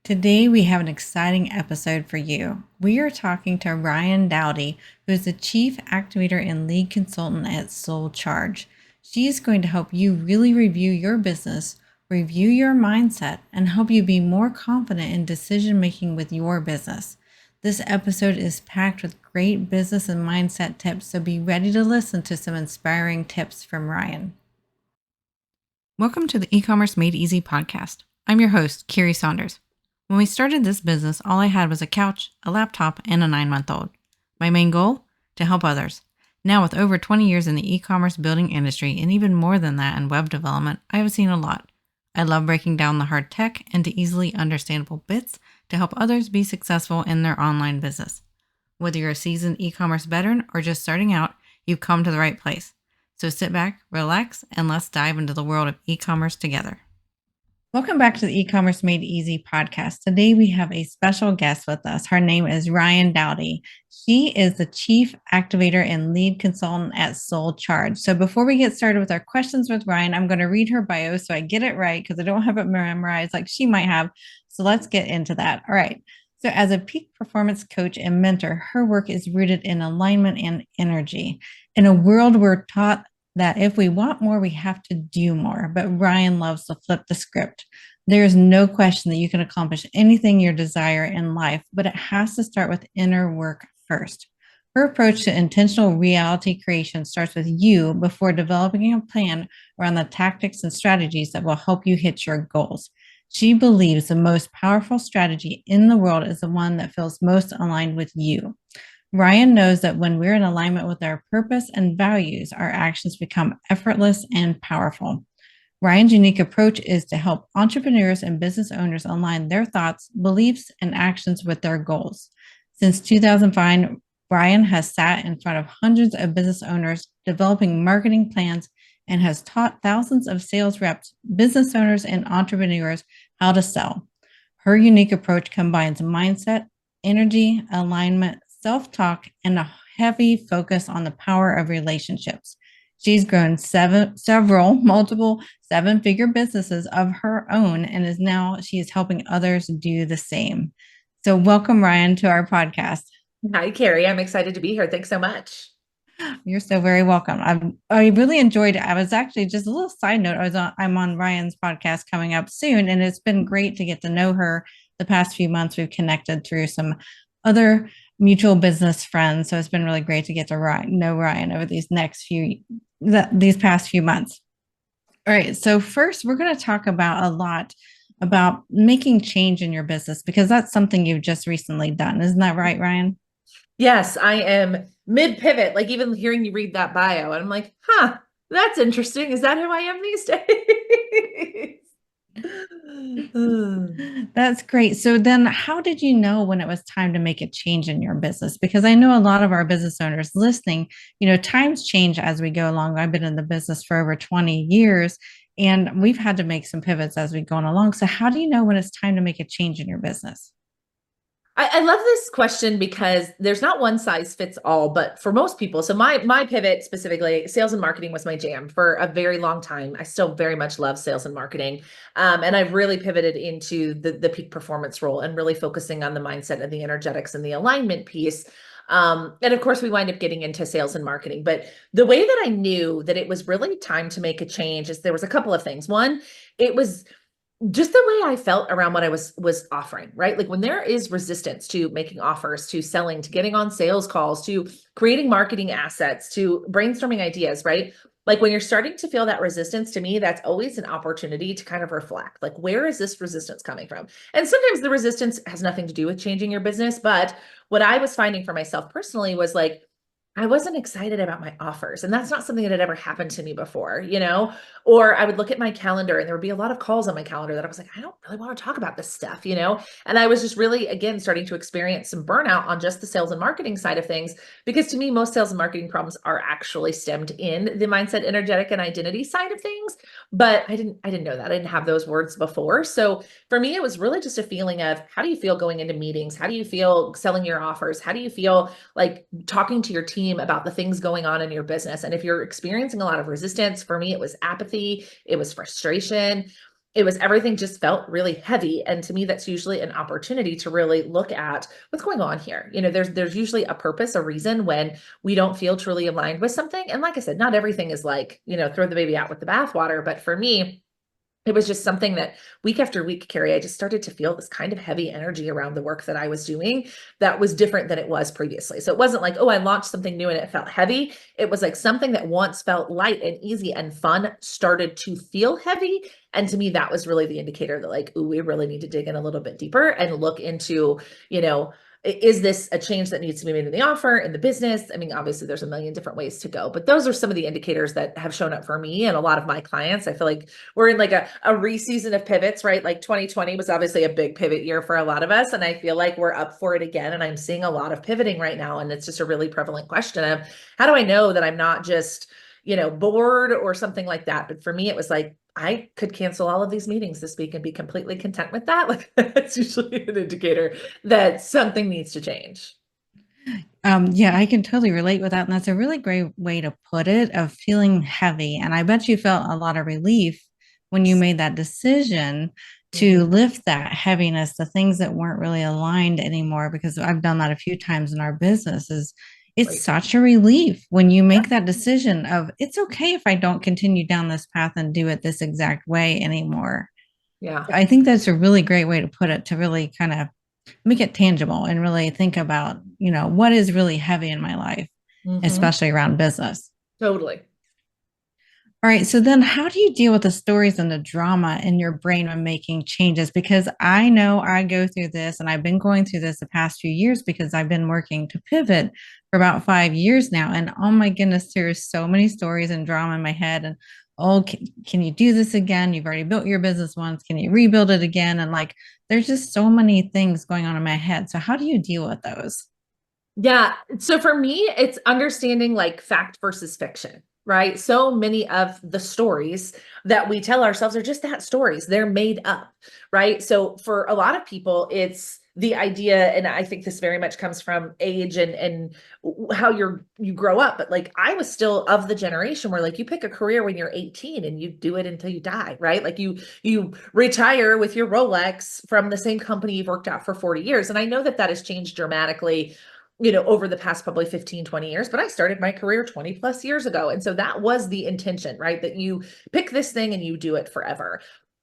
Today, we have an exciting episode for you. We are talking to Ryann Dowdy, who is the Chief Activator and Lead Consultant at Soul Charge. She is going to help you really review your business, review your mindset, and help you be more confident in decision making with your business. This episode is packed with great business and mindset tips, so be ready to listen to some inspiring tips from Ryann. Welcome to the E-commerce Made Easy podcast. I'm your host, Carrie Saunders. When we started this business, all I had was a couch, a laptop, and a 9-month-old. My main goal? To help others. Now, with over 20 years in the e-commerce building industry and even more than that in web development, I have seen a lot. I love breaking down the hard tech into easily understandable bits to help others be successful in their online business. Whether you're a seasoned e-commerce veteran or just starting out, you've come to the right place. So sit back, relax, and let's dive into the world of e-commerce together. Welcome back to the E-commerce Made Easy podcast. Today we have a special guest with us. Her name is Ryann Dowdy. She is the Chief Activator and Lead Consultant at Soul Charge. So before we get started with our questions with Ryann, I'm going to read her bio so I get it right because I don't have it memorized like she might have. So let's get into that. All right. So as a peak performance coach and mentor, her work is rooted in alignment and energy. In a world we're taught that if we want more, we have to do more. But Ryann loves to flip the script. There's no question that you can accomplish anything you desire in life, but it has to start with inner work first. Her approach to intentional reality creation starts with you before developing a plan around the tactics and strategies that will help you hit your goals. She believes the most powerful strategy in the world is the one that feels most aligned with you. Ryann knows that when we're in alignment with our purpose and values, our actions become effortless and powerful. Ryann's unique approach is to help entrepreneurs and business owners align their thoughts, beliefs, and actions with their goals. Since 2005, Ryann has sat in front of hundreds of business owners developing marketing plans and has taught thousands of sales reps, business owners, and entrepreneurs how to sell. Her unique approach combines mindset, energy, alignment, self-talk, and a heavy focus on the power of relationships. She's grown multiple seven-figure businesses of her own, and she is helping others do the same. So welcome, Ryann, to our podcast. Hi, Carrie. I'm excited to be here. Thanks so much. You're so very welcome. I really enjoyed it. I was actually, just a little side note, I'm on Ryann's podcast coming up soon, and it's been great to get to know her the past few months. We've connected through some other mutual business friends. So it's been really great to get to know Ryann over these past few months. All right. So first, we're going to talk about a lot about making change in your business because that's something you've just recently done. Isn't that right, Ryann? Yes, I am mid pivot. Like even hearing you read that bio, and I'm like, that's interesting. Is that who I am these days? That's great. So then how did you know when it was time to make a change in your business? Because I know a lot of our business owners listening, times change as we go along. I've been in the business for over 20 years and we've had to make some pivots as we've gone along. So how do you know when it's time to make a change in your business? I love this question because there's not one size fits all, but for most people, so my pivot specifically, sales and marketing was my jam for a very long time. I still very much love sales and marketing. And I've really pivoted into the peak performance role and really focusing on the mindset and the energetics and the alignment piece. And of course, we wind up getting into sales and marketing. But the way that I knew that it was really time to make a change is there was a couple of things. One, it was just the way I felt around what I was offering, right? Like when there is resistance to making offers, to selling, to getting on sales calls, to creating marketing assets, to brainstorming ideas, right? Like when you're starting to feel that resistance, to me, that's always an opportunity to kind of reflect, like, where is this resistance coming from? And sometimes the resistance has nothing to do with changing your business. But what I was finding for myself personally was like, I wasn't excited about my offers. And that's not something that had ever happened to me before, or I would look at my calendar and there would be a lot of calls on my calendar that I was like, I don't really want to talk about this stuff, And I was just really, again, starting to experience some burnout on just the sales and marketing side of things, because to me, most sales and marketing problems are actually stemmed in the mindset, energetic, and identity side of things. But I didn't know that. I didn't have those words before. So for me, it was really just a feeling of, how do you feel going into meetings? How do you feel selling your offers? How do you feel like talking to your team about the things going on in your business? And if you're experiencing a lot of resistance, for me, it was apathy, it was frustration. it was everything just felt really heavy. And to me, that's usually an opportunity to really look at what's going on here. There's usually a purpose, a reason when we don't feel truly aligned with something. And like I said, not everything is like, throw the baby out with the bathwater. But for me, it was just something that week after week, Carrie, I just started to feel this kind of heavy energy around the work that I was doing that was different than it was previously. So it wasn't like, oh, I launched something new and it felt heavy. It was like something that once felt light and easy and fun started to feel heavy. And to me, that was really the indicator that like, ooh, we really need to dig in a little bit deeper and look into, is this a change that needs to be made in the offer, in the business? I mean, obviously there's a million different ways to go, but those are some of the indicators that have shown up for me and a lot of my clients. I feel like we're in like a re-season of pivots, right? Like 2020 was obviously a big pivot year for a lot of us. And I feel like we're up for it again. And I'm seeing a lot of pivoting right now. And it's just a really prevalent question of how do I know that I'm not just, bored or something like that? But for me, it was like, I could cancel all of these meetings this week and be completely content with that. Like that's usually an indicator that something needs to change. Yeah, I can totally relate with that. And that's a really great way to put it of feeling heavy. And I bet you felt a lot of relief when you made that decision to Mhm. lift that heaviness, the things that weren't really aligned anymore, because I've done that a few times in our business is it's Right. such a relief when you Yeah. make that decision of it's okay if I don't continue down this path and do it this exact way anymore. Yeah. I think that's a really great way to put it to really kind of make it tangible and really think about, what is really heavy in my life, Hmm. especially around business. Totally. All right. So then how do you deal with the stories and the drama in your brain when making changes? Because I know I go through this and I've been going through this the past few years because I've been working to pivot for about 5 years now. And oh my goodness, there's so many stories and drama in my head. And oh, can you do this again? You've already built your business once. Can you rebuild it again? And like, there's just so many things going on in my head. So how do you deal with those? Yeah. So for me, it's understanding like fact versus fiction, right? So many of the stories that we tell ourselves are just that stories. They're made up, right? So for a lot of people, it's the idea, and I think this very much comes from age and how you grow up. But like I was still of the generation where like you pick a career when you're 18 and you do it until you die, right? Like you retire with your Rolex from the same company you've worked at for 40 years. And I know that that has changed dramatically over the past probably 15, 20 years, but I started my career 20 plus years ago. And so that was the intention, right? That you pick this thing and you do it forever.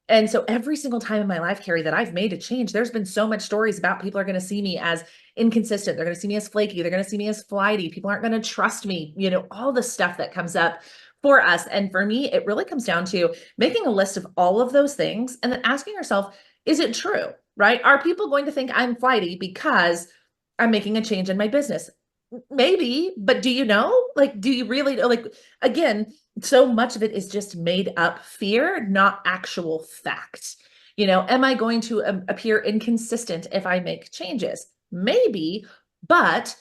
And so every single time in my life, Carrie, that I've made a change, there's been so much stories about people are going to see me as inconsistent. They're going to see me as flaky. They're going to see me as flighty. People aren't going to trust me, all the stuff that comes up for us. And for me, it really comes down to making a list of all of those things and then asking yourself, is it true? Right? Are people going to think I'm flighty because I'm making a change in my business? Maybe, but do you know? Like, do you really know? Like, again, so much of it is just made up fear, not actual fact. Am I going to appear inconsistent if I make changes? Maybe, but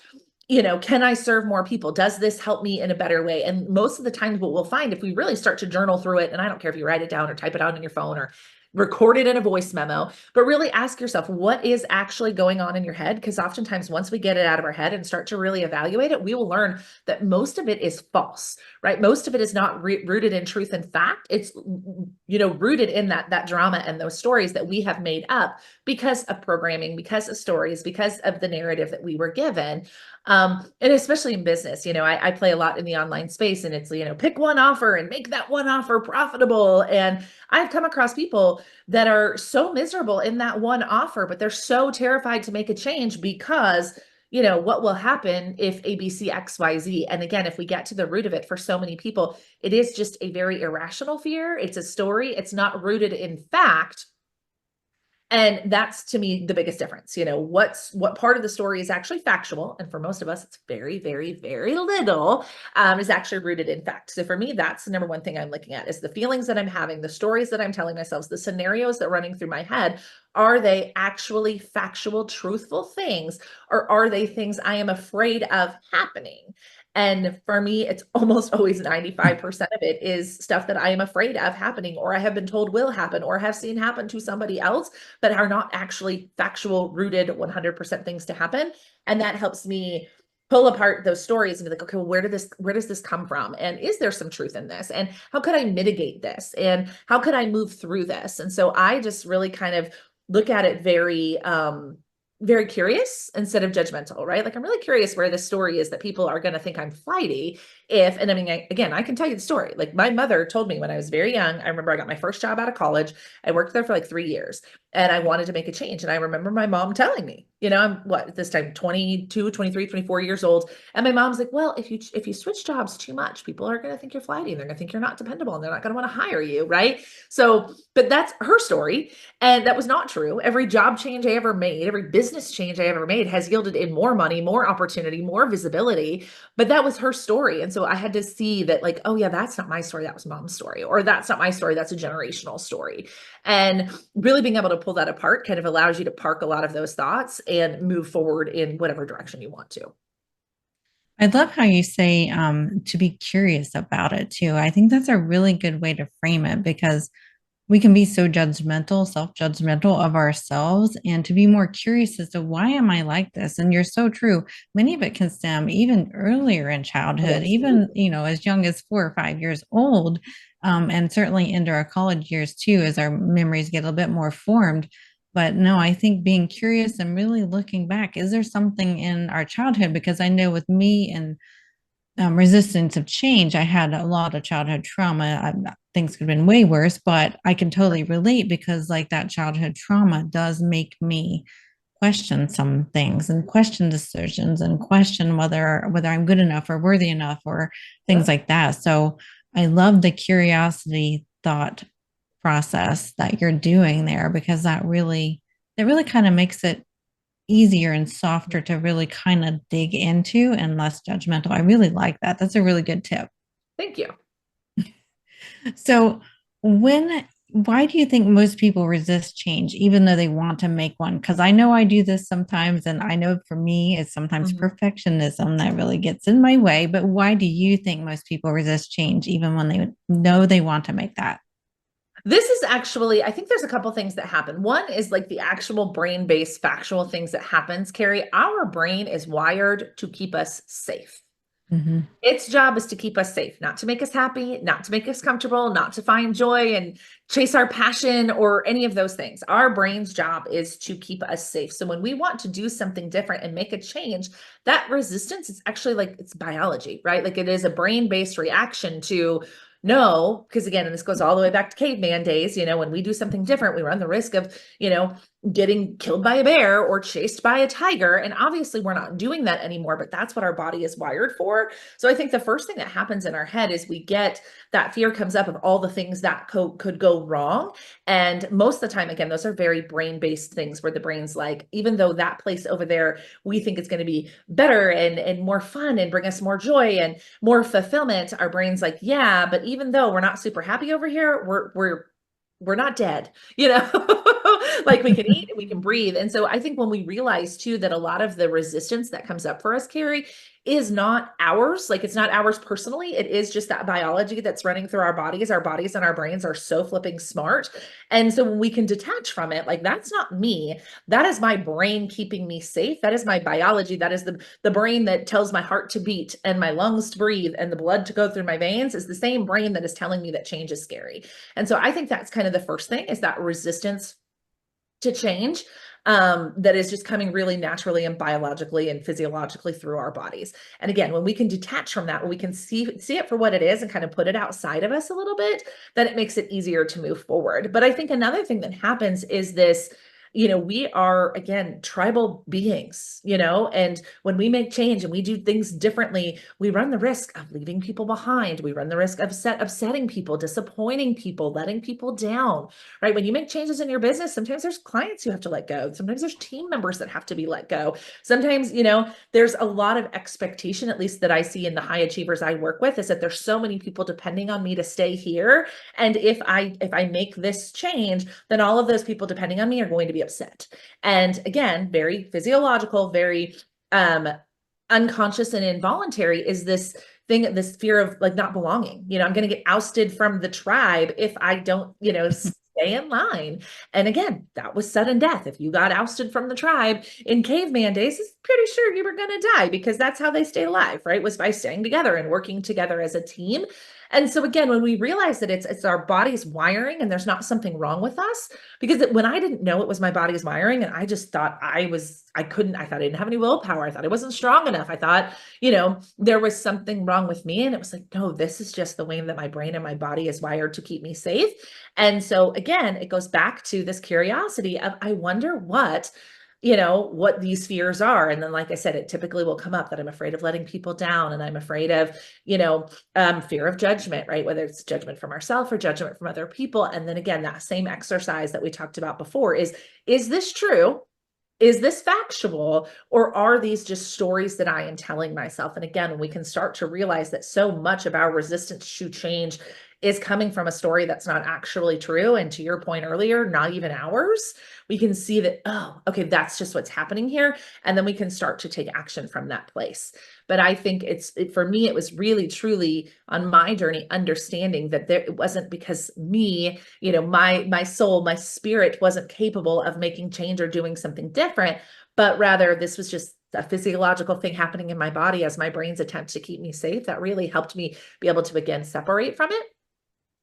can I serve more people? Does this help me in a better way? And most of the times, what we'll find if we really start to journal through it, and I don't care if you write it down or type it out on your phone or record it in a voice memo, but really ask yourself what is actually going on in your head. Because oftentimes, once we get it out of our head and start to really evaluate it, we will learn that most of it is false, right? Most of it is not rooted in truth and fact. It's, rooted in that drama and those stories that we have made up because of programming, because of stories, because of the narrative that we were given. And especially in business, I play a lot in the online space and it's, pick one offer and make that one offer profitable. And I've come across people that are so miserable in that one offer, but they're so terrified to make a change because, what will happen if ABC, XYZ? And again, if we get to the root of it for so many people, it is just a very irrational fear. It's a story. It's not rooted in fact. And that's to me the biggest difference. What part of the story is actually factual, and for most of us, it's very, very, very little is actually rooted in fact. So for me, that's the number one thing I'm looking at is the feelings that I'm having, the stories that I'm telling myself, the scenarios that are running through my head. Are they actually factual, truthful things, or are they things I am afraid of happening? And for me, it's almost always 95% of it is stuff that I am afraid of happening, or I have been told will happen, or have seen happen to somebody else but are not actually factual rooted 100% things to happen. And that helps me pull apart those stories and be like, okay, well, where does this come from? And is there some truth in this? And how could I mitigate this? And how could I move through this? And so I just really kind of look at it very curious instead of judgmental, right? Like I'm really curious where the story is that people are going to think I'm flighty and I mean, again, I can tell you the story. Like my mother told me when I was very young, I remember I got my first job out of college. I worked there for like 3 years and I wanted to make a change. And I remember my mom telling me, I'm what at this time, 22, 23, 24 years old. And my mom's like, well, if you switch jobs too much, people are going to think you're flighty and they're going to think you're not dependable and they're not going to want to hire you. Right. So, but that's her story. And that was not true. Every job change I ever made, every business change I ever made has yielded in more money, more opportunity, more visibility. But that was her story. And so I had to see that, like, oh, yeah, that's not my story. That was mom's story. Or that's not my story. That's a generational story. And really being able to pull that apart kind of allows you to park a lot of those thoughts and move forward in whatever direction you want to. I love how you say to be curious about it too. I think that's a really good way to frame it because we can be so judgmental, self-judgmental of ourselves, and to be more curious as to why am I like this? And you're so true. Many of it can stem even earlier in Oh, childhood, even absolutely. as young as 4 or 5 years old, and certainly into our college years too, as our memories get a bit more formed. But no, I think being curious and really looking back, is there something in our childhood? Because I know with me and resistance of change. I had a lot of childhood trauma. Things could have been way worse, but I can totally relate because, like, that childhood trauma does make me question some things and question decisions and question whether I'm good enough or worthy enough or things Yeah. like that. So I love the curiosity thought process that you're doing there because that really kind of makes it easier and softer to really kind of dig into and less judgmental. I really like that. That's a really good tip. Thank you. So, why do you think most people resist change, even though they want to make one? Because I know I do this sometimes, and I know for me, it's sometimes Mhm. perfectionism that really gets in my way. But why do you think most people resist change, even when they know they want to make that? This is actually, I think there's a couple things that happen. One is like the actual brain-based factual things that happens, Carrie. Our brain is wired to keep us safe. Mm-hmm. Its job is to keep us safe, not to make us happy, not to make us comfortable, not to find joy and chase our passion or any of those things. Our brain's job is to keep us safe. So when we want to do something different and make a change, that resistance is actually like it's biology, right? Like it is a brain-based reaction to no, because again, and this goes all the way back to caveman days, when we do something different, we run the risk of, getting killed by a bear or chased by a tiger. And obviously we're not doing that anymore, but that's what our body is wired for. So I think the first thing that happens in our head is we get that fear comes up of all the things that could go wrong. And most of the time, again, those are very brain-based things where the brain's like, even though that place over there, we think it's going to be better and more fun and bring us more joy and more fulfillment, our brain's like, yeah, but even though we're not super happy over here, we're not dead, like we can eat and we can breathe. And so I think when we realize too that a lot of the resistance that comes up for us, Carrie, is not ours. Like it's not ours personally. It is just that biology that's running through our bodies. Our bodies and our brains are so flipping smart. And so when we can detach from it, like that's not me. That is my brain keeping me safe. That is my biology. That is the brain that tells my heart to beat and my lungs to breathe and the blood to go through my veins is the same brain that is telling me that change is scary. And so I think that's kind of the first thing is that resistance to change that is just coming really naturally and biologically and physiologically through our bodies. And again, when we can detach from that, when we can see it for what it is and kind of put it outside of us a little bit, then it makes it easier to move forward. But I think another thing that happens is this, we are again tribal beings, and when we make change and we do things differently, we run the risk of leaving people behind. We run the risk of upsetting people, disappointing people, letting people down, right? When you make changes in your business, sometimes there's clients you have to let go. Sometimes there's team members that have to be let go. Sometimes, there's a lot of expectation, at least that I see in the high achievers I work with, is that there's so many people depending on me to stay here. And if I make this change, then all of those people depending on me are going to be upset. And again, very physiological, very unconscious and involuntary is this thing, this fear of like not belonging. I'm going to get ousted from the tribe if I don't, stay stay in line. And again, that was sudden death. If you got ousted from the tribe in caveman days, it's pretty sure you were going to die, because that's how they stayed alive, right? Was by staying together and working together as a team. And so again, when we realize that it's our body's wiring and there's not something wrong with us, because when I didn't know it was my body's wiring, and I just thought I thought I didn't have any willpower. I thought I wasn't strong enough. I thought, there was something wrong with me. And it was like, no, this is just the way that my brain and my body is wired to keep me safe. And so again, it goes back to this curiosity of, I wonder what these fears are. And then, like I said, it typically will come up that I'm afraid of letting people down, and I'm afraid of, fear of judgment, right? Whether it's judgment from ourselves or judgment from other people. And then again, that same exercise that we talked about before is this true? Is this factual, or are these just stories that I am telling myself? And again, we can start to realize that so much of our resistance to change is coming from a story that's not actually true. And to your point earlier, not even ours. We can see that, oh, okay, that's just what's happening here. And then we can start to take action from that place. But I think for me, it was really, truly on my journey, understanding that it wasn't because me, my soul, my spirit wasn't capable of making change or doing something different, but rather this was just a physiological thing happening in my body as my brain's attempt to keep me safe. That really helped me be able to, again, separate from it.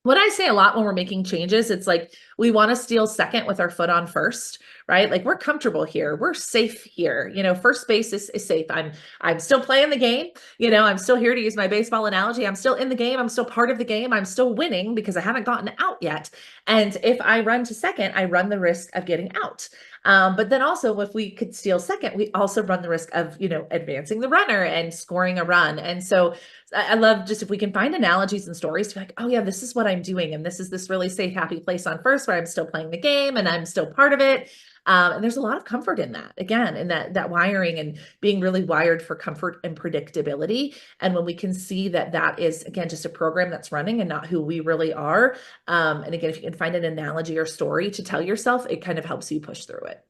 What I say a lot when we're making changes, it's like we want to steal second with our foot on first, right? Like, we're comfortable here. We're safe here. First base is safe. I'm still playing the game. I'm still here, to use my baseball analogy. I'm still in the game. I'm still part of the game. I'm still winning because I haven't gotten out yet. And if I run to second, I run the risk of getting out. But then also, if we could steal second, we also run the risk of, advancing the runner and scoring a run. And so I love, just if we can find analogies and stories to be like, oh yeah, this is what I'm doing. And this is this really safe, happy place on first where I'm still playing the game and I'm still part of it. And there's a lot of comfort in that, again, in that wiring and being really wired for comfort and predictability. And when we can see that that is, again, just a program that's running and not who we really are. And again, if you can find an analogy or story to tell yourself, it kind of helps you push through it.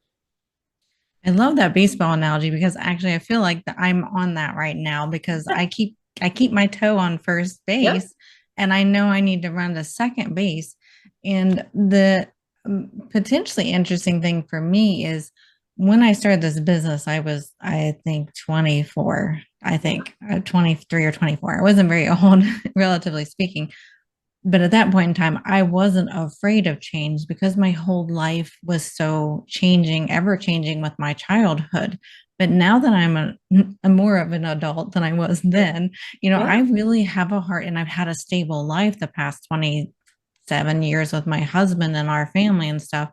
I love that baseball analogy, because actually I feel like I'm on that right now, because I keep my toe on first Yep. base, and I know I need to run to second base. And the potentially interesting thing for me is, when I started this business, I think 24, 23 or 24. I wasn't very old, relatively speaking. But at that point in time, I wasn't afraid of change, because my whole life was so changing, ever changing with my childhood. But now that I'm more of an adult than I was then, I Yeah. really have a heart, and I've had a stable life the past 27 years with my husband and our family and stuff.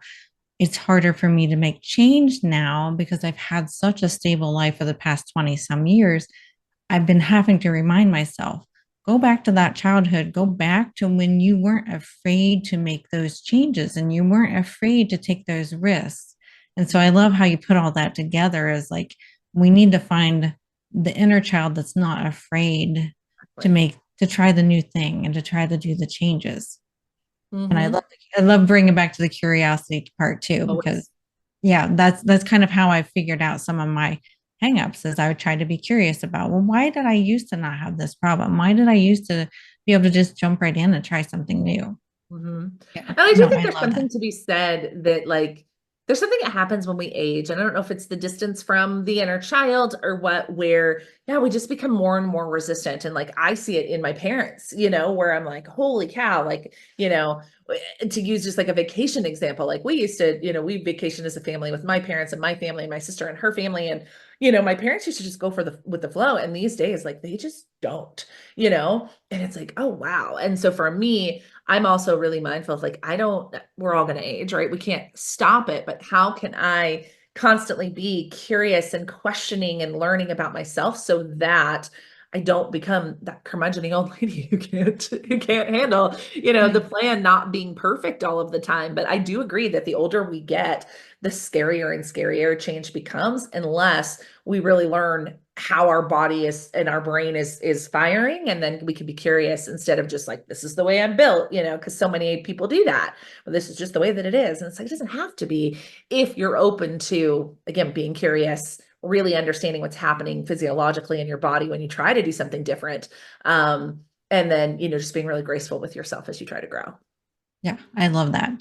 It's harder for me to make change now, because I've had such a stable life for the past 20 some years. I've been having to remind myself, go back to that childhood, go back to when you weren't afraid to make those changes and you weren't afraid to take those risks. And so I love how you put all that together, as like, we need to find the inner child that's not afraid to try the new thing and to try to do the changes. And Mm-hmm. I love bringing back to the curiosity part too, because yeah, that's kind of how I figured out some of my hangups. Is I would try to be curious about, well, why did I used to not have this problem? Why did I used to be able to just jump right in and try something new? Mm-hmm. Yeah, And I do no, think I there's love that. something to be said that, like, there's something that happens when we age. And I don't know if it's the distance from the inner child or what, where, yeah, we just become more and more resistant. And like, I see it in my parents, where I'm like, holy cow, like, to use just like a vacation example, like we used to, we vacation as a family with my parents and my family and my sister and her family. And, my parents used to just go with the flow. And these days, like, they just don't, and it's like, oh, wow. And so for me, I'm also really mindful of, like, we're all going to age, right? We can't stop it, but how can I constantly be curious and questioning and learning about myself so that I don't become that curmudgeon old lady who can't handle, the plan not being perfect all of the time. But I do agree that the older we get, the scarier and scarier change becomes, unless we really learn how our body is and our brain is firing. And then we can be curious instead of just like, this is the way I'm built, because so many people do that. Well, this is just the way that it is. And it's like, it doesn't have to be, if you're open to, again, being curious, really understanding what's happening physiologically in your body when you try to do something different. And then, just being really graceful with yourself as you try to grow. Yeah, I love that.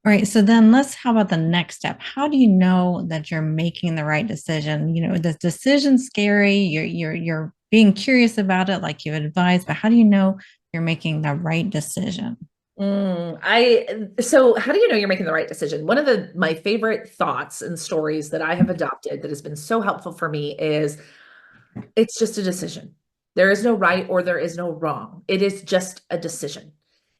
All right. So then how about the next step? How do you know that you're making the right decision? The decision's scary. You're being curious about it, like you advised, but how do you know you're making the right decision? So how do you know you're making the right decision? One of my favorite thoughts and stories that I have adopted that has been so helpful for me is it's just a decision. There is no right or there is no wrong. It is just a decision.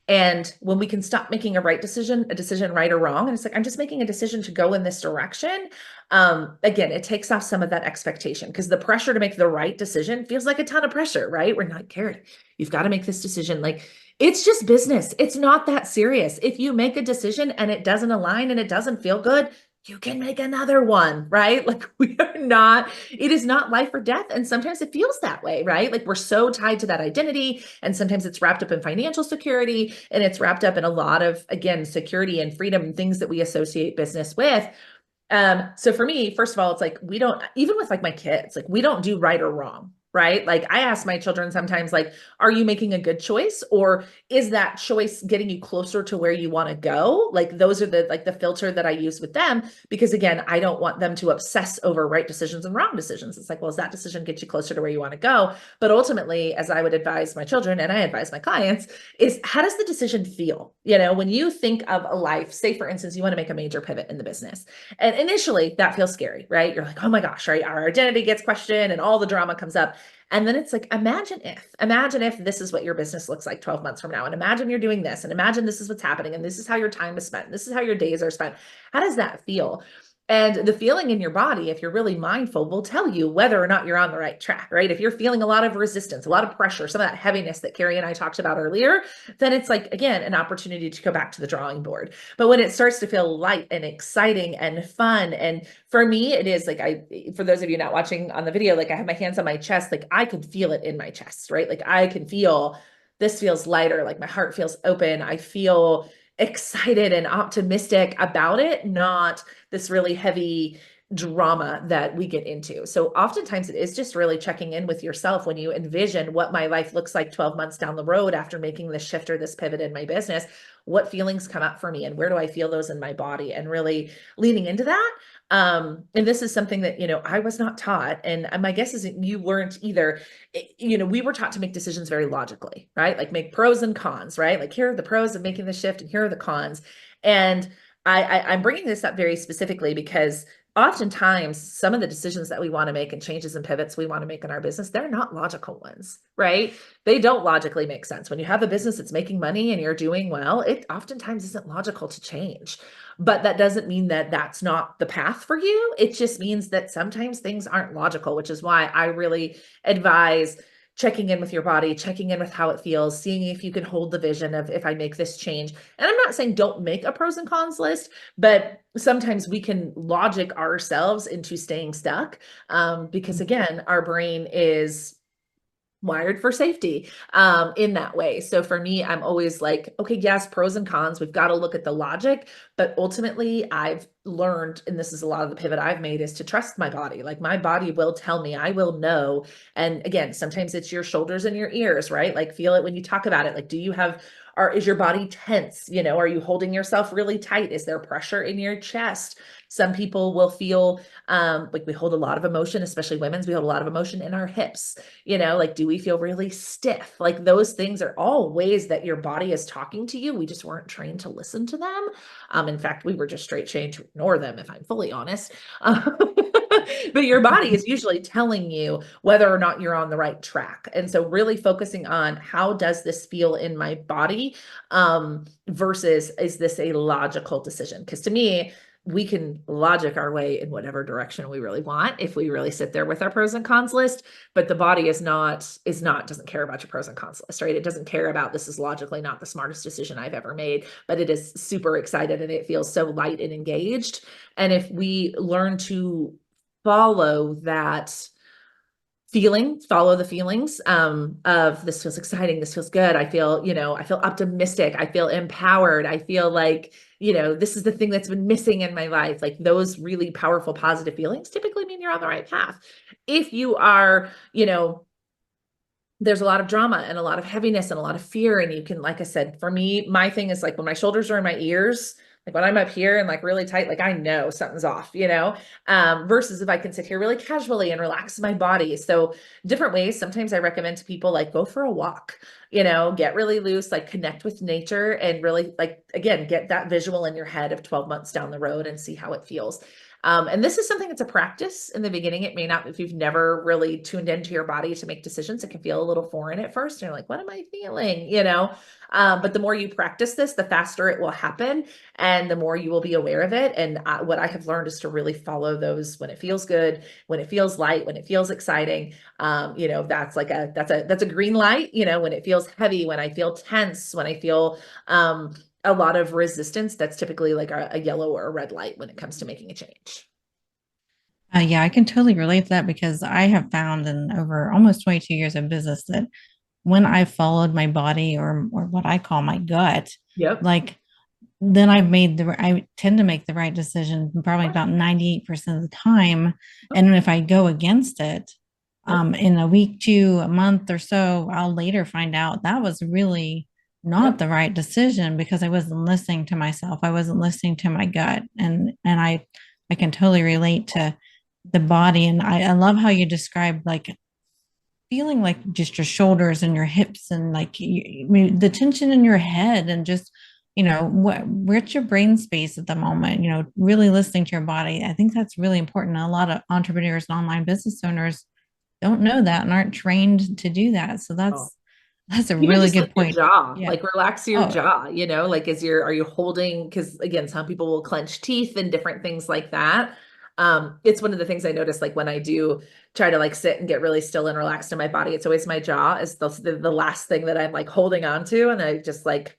And when we can stop making a decision right or wrong, and it's like, I'm just making a decision to go in this direction. Again, it takes off some of that expectation because the pressure to make the right decision feels like a ton of pressure, right? We're not, Carrie, you've got to make this decision. Like, it's just business. It's not that serious. If you make a decision and it doesn't align and it doesn't feel good, you can make another one, right? Like it is not life or death. And sometimes it feels that way, right? Like we're so tied to that identity. And sometimes it's wrapped up in financial security and it's wrapped up in a lot of, again, security and freedom and things that we associate business with. So for me, first of all, it's like, we don't, even with like my kids, like we don't do right or wrong, right? Like I ask my children sometimes, like, are you making a good choice? Or is that choice getting you closer to where you want to go? Like those are the filter that I use with them, because again, I don't want them to obsess over right decisions and wrong decisions. It's like, well, does that decision get you closer to where you want to go? But ultimately, as I would advise my children and I advise my clients, is how does the decision feel? When you think of a life, say for instance, you want to make a major pivot in the business. And initially that feels scary, right? You're like, oh my gosh, right? Our identity gets questioned and all the drama comes up. And then it's like, imagine if this is what your business looks like 12 months from now. And imagine you're doing this and imagine this is what's happening. And this is how your time is spent. This is how your days are spent. How does that feel? And the feeling in your body, if you're really mindful, will tell you whether or not you're on the right track, right? If you're feeling a lot of resistance, a lot of pressure, some of that heaviness that Carrie and I talked about earlier, then it's like, again, an opportunity to go back to the drawing board. But when it starts to feel light and exciting and fun, and for me, it is like, for those of you not watching on the video, like I have my hands on my chest, like I could feel it in my chest, right? Like I can feel this feels lighter, like my heart feels open. I feel excited and optimistic about it, not this really heavy drama that we get into. So oftentimes it is just really checking in with yourself when you envision what my life looks like 12 months down the road after making this shift or this pivot in my business. What feelings come up for me and where do I feel those in my body, and really leaning into that. And this is something that, I was not taught. And my guess is that you weren't either. We were taught to make decisions very logically, right? Like make pros and cons, right? Like here are the pros of making the shift and here are the cons. And I'm bringing this up very specifically because oftentimes some of the decisions that we want to make and changes and pivots we want to make in our business, they're not logical ones, right? They don't logically make sense. When you have a business that's making money and you're doing well, it oftentimes isn't logical to change. But that doesn't mean that that's not the path for you. It just means that sometimes things aren't logical, which is why I really advise checking in with your body, checking in with how it feels, seeing if you can hold the vision of if I make this change. And I'm not saying don't make a pros and cons list, but sometimes we can logic ourselves into staying stuck, because again, our brain is wired for safety in that way. So for me, I'm always like, okay, yes, pros and cons, we've got to look at the logic, but ultimately I've learned, and this is a lot of the pivot I've made, is to trust my body. Like my body will tell me, I will know. And again, sometimes it's your shoulders and your ears, right? Like feel it when you talk about it. Like, is your body tense? Are you holding yourself really tight? Is there pressure in your chest? Some people will feel like we hold a lot of emotion, especially women's, we hold a lot of emotion in our hips. Like, do we feel really stiff? Like those things are all ways that your body is talking to you. We just weren't trained to listen to them. In fact, we were just straight trained to ignore them, if I'm fully honest. But your body is usually telling you whether or not you're on the right track. And so really focusing on how does this feel in my body, versus is this a logical decision? Because to me, we can logic our way in whatever direction we really want if we really sit there with our pros and cons list, but the body doesn't care about your pros and cons list, right? It doesn't care about, this is logically not the smartest decision I've ever made, but it is super excited and it feels so light and engaged. And if we learn to follow follow the feelings of, this feels exciting, this feels good, I feel optimistic, I feel empowered, I feel like this is the thing that's been missing in my life. Like those really powerful positive feelings typically mean you're on the right path. If you are, there's a lot of drama and a lot of heaviness and a lot of fear, and you can, like I said, for me, my thing is like when my shoulders are in my ears, Like when I'm up here and like really tight, like I know something's off, versus if I can sit here really casually and relax my body. So different ways. Sometimes I recommend to people like go for a walk, get really loose, like connect with nature and really like, again, get that visual in your head of 12 months down the road and see how it feels. And this is something that's a practice in the beginning. It may not, if you've never really tuned into your body to make decisions, it can feel a little foreign at first. And you're like, what am I feeling? But the more you practice this, the faster it will happen and the more you will be aware of it. And what I have learned is to really follow those when it feels good, when it feels light, when it feels exciting. That's a green light, when it feels heavy, when I feel tense, when I feel, a lot of resistance, that's typically like a yellow or a red light when it comes to making a change. Yeah, I can totally relate to that because I have found in over almost 22 years of business that when I followed my body or what I call my gut, Yep. like then I tend to make the right decision probably about 98% of the time. And if I go against it, Yep. in a week to a month or so, I'll later find out that was really not Yep. the right decision because I wasn't listening to myself. I wasn't listening to my gut. And I can totally relate to the body. And I love how you described like feeling like just your shoulders and your hips and like the tension in your head and just where's your brain space at the moment, really listening to your body. I think that's really important. A lot of entrepreneurs and online business owners don't know that and aren't trained to do that, so Oh. that's a Even really just like good your point. jaw, Yeah. like relax your Oh, jaw, like are you holding, because again, some people will clench teeth and different things like that. It's one of the things I notice, like when I do try to like sit and get really still and relaxed in my body, it's always my jaw is the last thing that I'm like holding on to. And I just like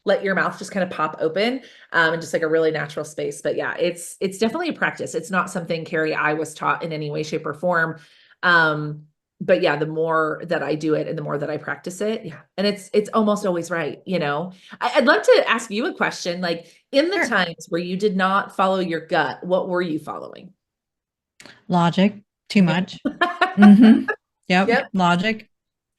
let your mouth just kind of pop open, and just like a really natural space. But yeah, it's definitely a practice. It's not something, Carrie, I was taught in any way, shape, or form. Um, but yeah, the more that I do it and the more that I practice it, yeah. And it's almost always right. I'd love to ask you a question. Like in the sure. times where you did not follow your gut, what were you following? Logic, too Yeah. much. Mm-hmm. Yep. Yep. Logic.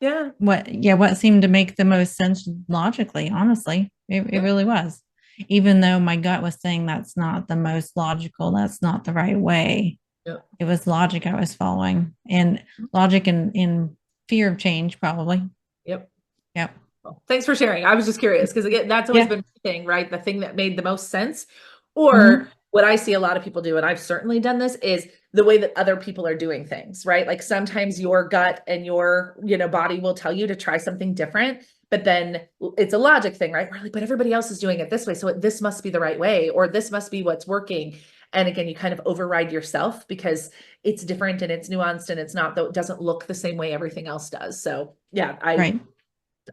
Yeah. What seemed to make the most sense logically, honestly. It Yep. really was. Even though my gut was saying that's not the most logical, that's not the right way. Yep. It was logic I was following. And logic in fear of change, probably. Yep. Yep. Well, thanks for sharing. I was just curious because again, that's always Yeah. been my thing, right? The thing that made the most sense. Or Hmm. what I see a lot of people do, and I've certainly done this, is the way that other people are doing things, right? Like sometimes your gut and your, body will tell you to try something different, but then it's a logic thing, right? We're like, but everybody else is doing it this way, so this must be the right way, or this must be what's working. And again, you kind of override yourself because it's different and it's nuanced and it's not, though it doesn't look the same way everything else does. So yeah, Right.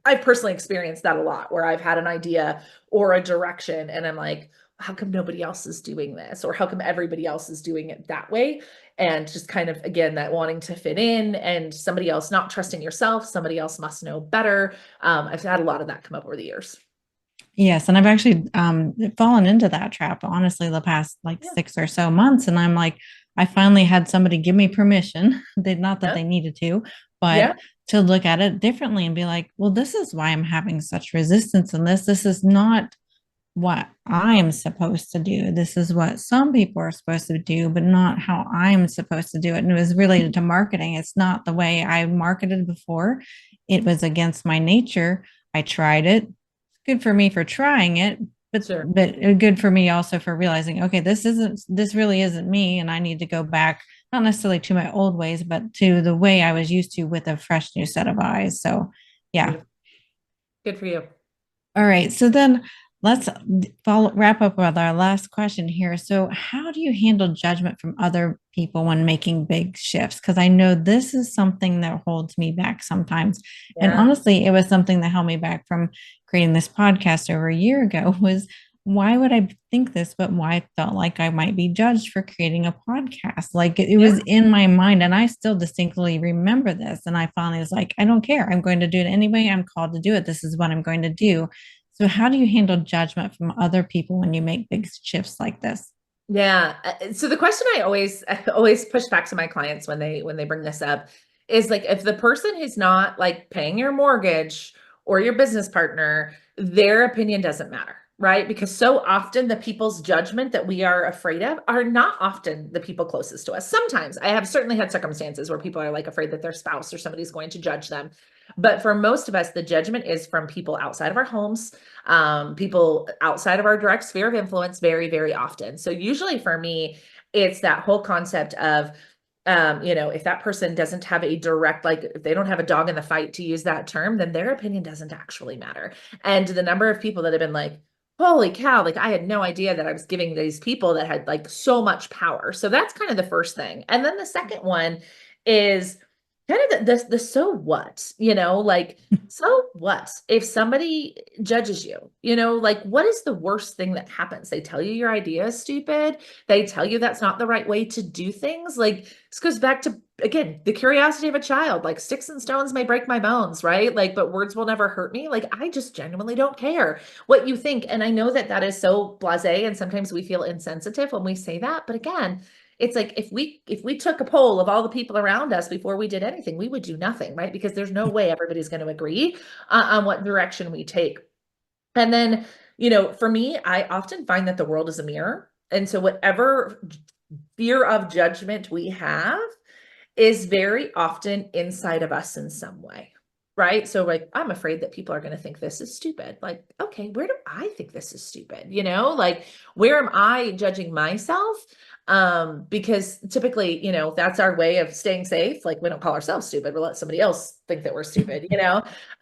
I've personally experienced that a lot where I've had an idea or a direction and I'm like, how come nobody else is doing this? Or how come everybody else is doing it that way? And just kind of, again, that wanting to fit in and somebody else not trusting yourself, somebody else must know better. I've had a lot of that come up over the years. Yes, and I've actually fallen into that trap honestly the past like Yeah. 6 or so months, and I'm like, I finally had somebody give me permission. They not that Yeah. they needed to, but Yeah. to look at it differently and be like, well, this is why I'm having such resistance in this. This is not what I am supposed to do. This is what some people are supposed to do, but not how I'm supposed to do it. And it was related to marketing. It's not the way I marketed before. It was against my nature. I tried it. Good for me for trying it, but Sure. good for me also for realizing, okay, this really isn't me, and I need to go back not necessarily to my old ways, but to the way I was used to with a fresh new set of eyes. So, yeah. Beautiful. Good for you. All right. So then let's wrap up with our last question here. So, how do you handle judgment from other people when making big shifts? Because I know this is something that holds me back sometimes. And Yeah. honestly, it was something that held me back from creating this podcast over a year ago was why would I think this, but why I felt like I might be judged for creating a podcast. Like it Yeah. was in my mind, and I still distinctly remember this. And I finally was like, I don't care. I'm going to do it anyway. I'm called to do it. This is what I'm going to do. So, how do you handle judgment from other people when you make big shifts like this? Yeah. So the question I always push back to my clients when they bring this up is like, if the person who's not like paying your mortgage or your business partner, their opinion doesn't matter. right? Because so often the people's judgment that we are afraid of are not often the people closest to us. Sometimes I have certainly had circumstances where people are like afraid that their spouse or somebody's going to judge them. But for most of us, the judgment is from people outside of our homes, people outside of our direct sphere of influence very, very often. So usually for me, it's that whole concept of, if that person doesn't have a direct, like if they don't have a dog in the fight, to use that term, then their opinion doesn't actually matter. And the number of people that have been like, holy cow, like I had no idea that I was giving these people that had like so much power. So that's kind of the first thing. And then the second one is kind of the so what, like, so what if somebody judges you, like what is the worst thing that happens? They tell you your idea is stupid. They tell you that's not the right way to do things. Like this goes back to, again, the curiosity of a child, like sticks and stones may break my bones, right? Like, but words will never hurt me. Like, I just genuinely don't care what you think. And I know that that is so blasé, and sometimes we feel insensitive when we say that. But again, it's like if we took a poll of all the people around us before we did anything, we would do nothing, right? Because there's no way everybody's going to agree on what direction we take. And then, for me, I often find that the world is a mirror. And so whatever fear of judgment we have is very often inside of us in some way. Right. So like, I'm afraid that people are going to think this is stupid. Like, okay, where do I think this is stupid? Like where am I judging myself? Because typically, that's our way of staying safe. Like we don't call ourselves stupid. We'll let somebody else think that we're stupid,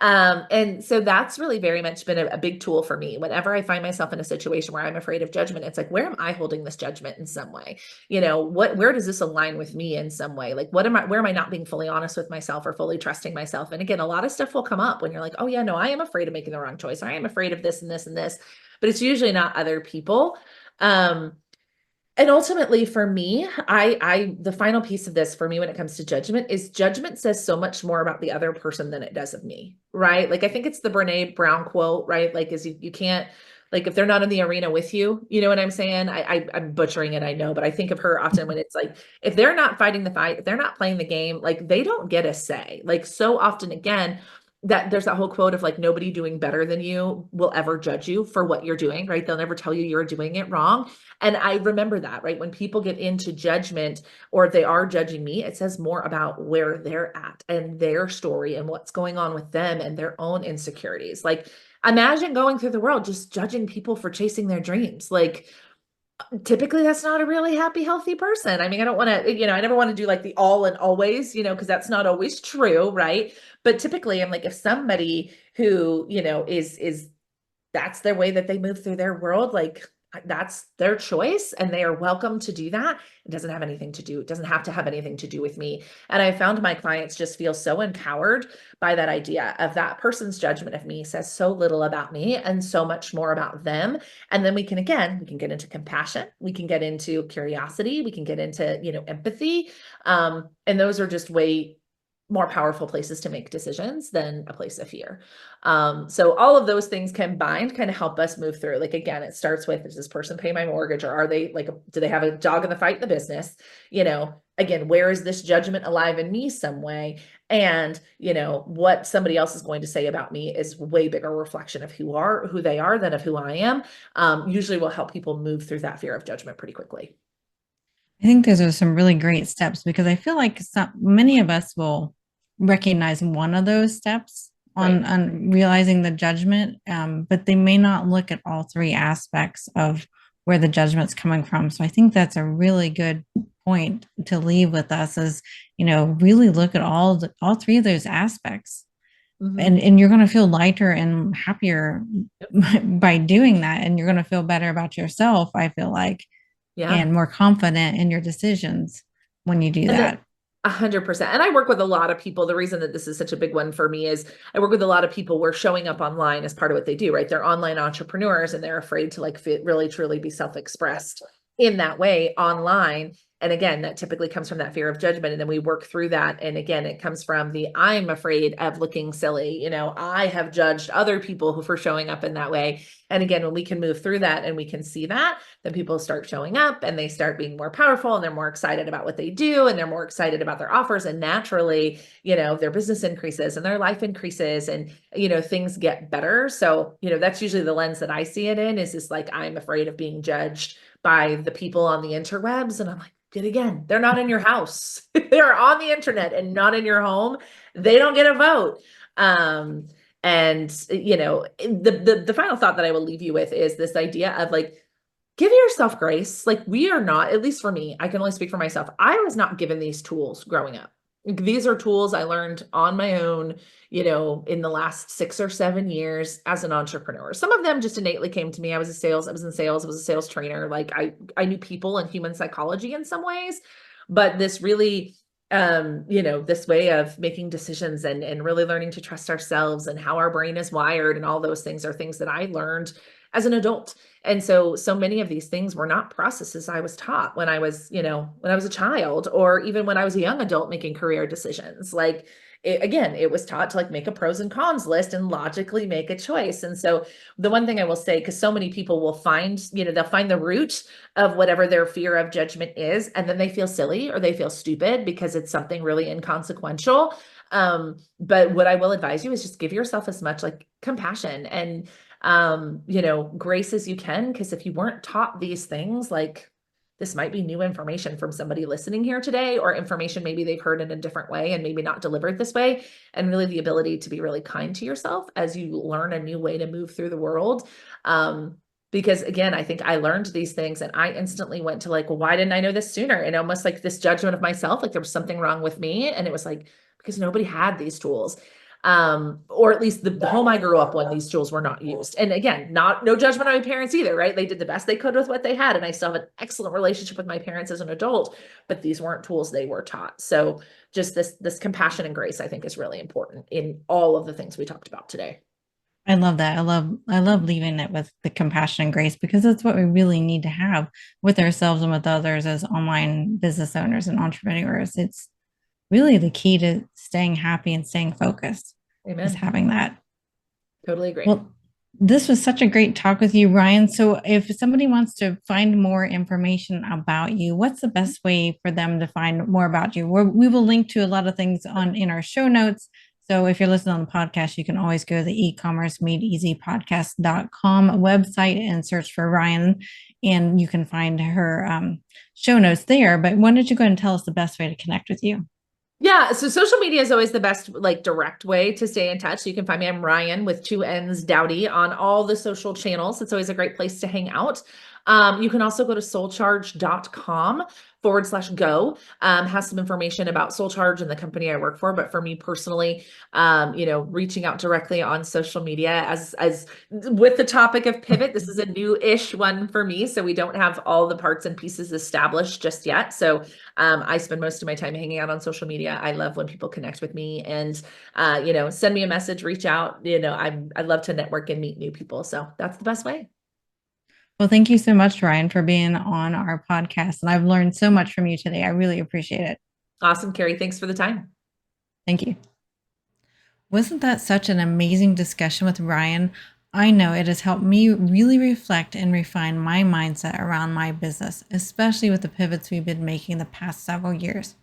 and so that's really very much been a big tool for me. Whenever I find myself in a situation where I'm afraid of judgment, it's like, where am I holding this judgment in some way? Where does this align with me in some way? Like, where am I not being fully honest with myself or fully trusting myself? And again, a lot of stuff will come up when you're like, oh yeah, no, I am afraid of making the wrong choice. I am afraid of this and this and this, but it's usually not other people. And ultimately for me, the final piece of this for me when it comes to judgment is judgment says so much more about the other person than it does of me, right? Like, I think it's the Brene Brown quote, right? Like, is you can't, like, if they're not in the arena with you, you know what I'm saying? I'm butchering it, I know, but I think of her often when it's like, if they're not fighting the fight, if they're not playing the game, like they don't get a say. Like so often, again, that there's that whole quote of like, nobody doing better than you will ever judge you for what you're doing, right? They'll never tell you you're doing it wrong. And I remember that, right? When people get into judgment or they are judging me, it says more about where they're at and their story and what's going on with them and their own insecurities. Like, imagine going through the world just judging people for chasing their dreams. Like, typically that's not a really happy, healthy person. I mean, I don't want to, I never want to do like the all and always, because that's not always true, right? But typically I'm like, if somebody who, is that's their way that they move through their world, like that's their choice and they are welcome to do that. It doesn't have to have anything to do with me. And I found my clients just feel so empowered by that idea of that person's judgment of me says so little about me and so much more about them. And then we can get into compassion. We can get into curiosity. We can get into, empathy. And those are just way more powerful places to make decisions than a place of fear. So all of those things combined kind of help us move through. Like, again, it starts with, does this person pay my mortgage, or are they like, do they have a dog in the fight in the business? Again, where is this judgment alive in me some way? And, what somebody else is going to say about me is way bigger reflection of who they are than of who I am. Usually will help people move through that fear of judgment pretty quickly. I think those are some really great steps because I feel like many of us will recognize one of those steps on realizing the judgment, but they may not look at all three aspects of where the judgment's coming from. So I think that's a really good point to leave with us is, really look at all three of those aspects. Mm-hmm. And you're going to feel lighter and happier by doing that. And you're going to feel better about yourself, I feel like. Yeah. And more confident in your decisions when you do that. 100%. And I work with a lot of people. The reason that this is such a big one for me is I work with a lot of people where showing up online is part of what they do, right? They're online entrepreneurs and they're afraid to like really truly be self-expressed in that way online. And again, that typically comes from that fear of judgment. And then we work through that. And again, it comes from the, I'm afraid of looking silly. You know, I have judged other people who for showing up in that way. And again, when we can move through that and we can see that, then people start showing up and they start being more powerful and they're more excited about what they do and they're more excited about their offers. And naturally, you know, their business increases and their life increases and, you know, things get better. So, you know, that's usually the lens that I see it in, is this like, I'm afraid of being judged by the people on the interwebs. And I'm like, good again, they're not in your house. They're on the internet and not in your home. They don't get a vote. And you know, the final thought that I will leave you with is this idea of like, give yourself grace. Like, we are not, at least for me, I can only speak for myself. I was not given these tools growing up. These are tools I learned on my own, you know, in the last 6 or 7 years as an entrepreneur. Some of them just innately came to me. I was in sales, I was a sales trainer. Like I knew people and human psychology in some ways, but this really, you know, this way of making decisions and really learning to trust ourselves and how our brain is wired and all those things are things that I learned as an adult. And so many of these things were not processes I was taught when I was, you know, when I was a child, or even when I was a young adult making career decisions. Like, it was taught to like make a pros and cons list and logically make a choice. And so the one thing I will say, because so many people will find, you know, they'll find the root of whatever their fear of judgment is, and then they feel silly or they feel stupid because it's something really inconsequential. But what I will advise you is just give yourself as much like compassion and you know, grace as you can, because if you weren't taught these things, like, this might be new information from somebody listening here today, or information maybe they've heard in a different way and maybe not delivered this way. And really the ability to be really kind to yourself as you learn a new way to move through the world. Because again, I think I learned these things and I instantly went to like, well, why didn't I know this sooner? And almost like this judgment of myself, like there was something wrong with me. And it was like, because nobody had these tools. Or at least the home I grew up when these tools were not used. And again, no judgment on my parents either, right? They did the best they could with what they had. And I still have an excellent relationship with my parents as an adult, but these weren't tools they were taught. So just this compassion and grace, I think, is really important in all of the things we talked about today. I love that. I love leaving it with the compassion and grace, because that's what we really need to have with ourselves and with others as online business owners and entrepreneurs. It's really the key to staying happy and staying focused. Amen. Is having that. Totally agree. Well, this was such a great talk with you, Ryann. So if somebody wants to find more information about you, what's the best way for them to find more about you? We will link to a lot of things in our show notes. So if you're listening on the podcast, you can always go to the e-commerce made easy podcast.com website and search for Ryann, and you can find her show notes there. But why don't you go ahead and tell us the best way to connect with you? Yeah. So social media is always the best, like, direct way to stay in touch. So you can find me. I'm Ryann with 2 N's Dowdy on all the social channels. It's always a great place to hang out. You can also go to soulcharge.com/go. Has some information about Soul Charge and the company I work for. But for me personally, you know, reaching out directly on social media as with the topic of pivot, this is a new-ish one for me. So we don't have all the parts and pieces established just yet. So I spend most of my time hanging out on social media. I love when people connect with me and, you know, send me a message, reach out. You know, I love to network and meet new people. So that's the best way. Well, thank you so much, Ryann, for being on our podcast. And I've learned so much from you today. I really appreciate it. Awesome, Carrie. Thanks for the time. Thank you. Wasn't that such an amazing discussion with Ryann? I know it has helped me really reflect and refine my mindset around my business, especially with the pivots we've been making the past several years.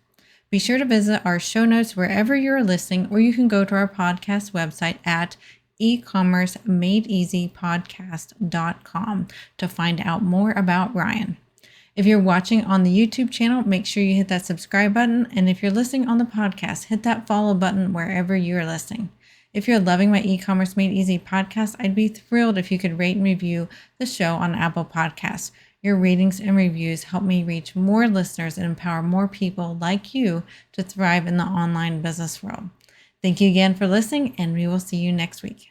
Be sure to visit our show notes wherever you're listening, or you can go to our podcast website at ecommercemadeeasypodcast.com to find out more about Ryann. If you're watching on the YouTube channel, make sure you hit that subscribe button. And if you're listening on the podcast, hit that follow button wherever you are listening. If you're loving my E-commerce Made Easy podcast, I'd be thrilled if you could rate and review the show on Apple Podcasts. Your ratings and reviews help me reach more listeners and empower more people like you to thrive in the online business world. Thank you again for listening, and we will see you next week.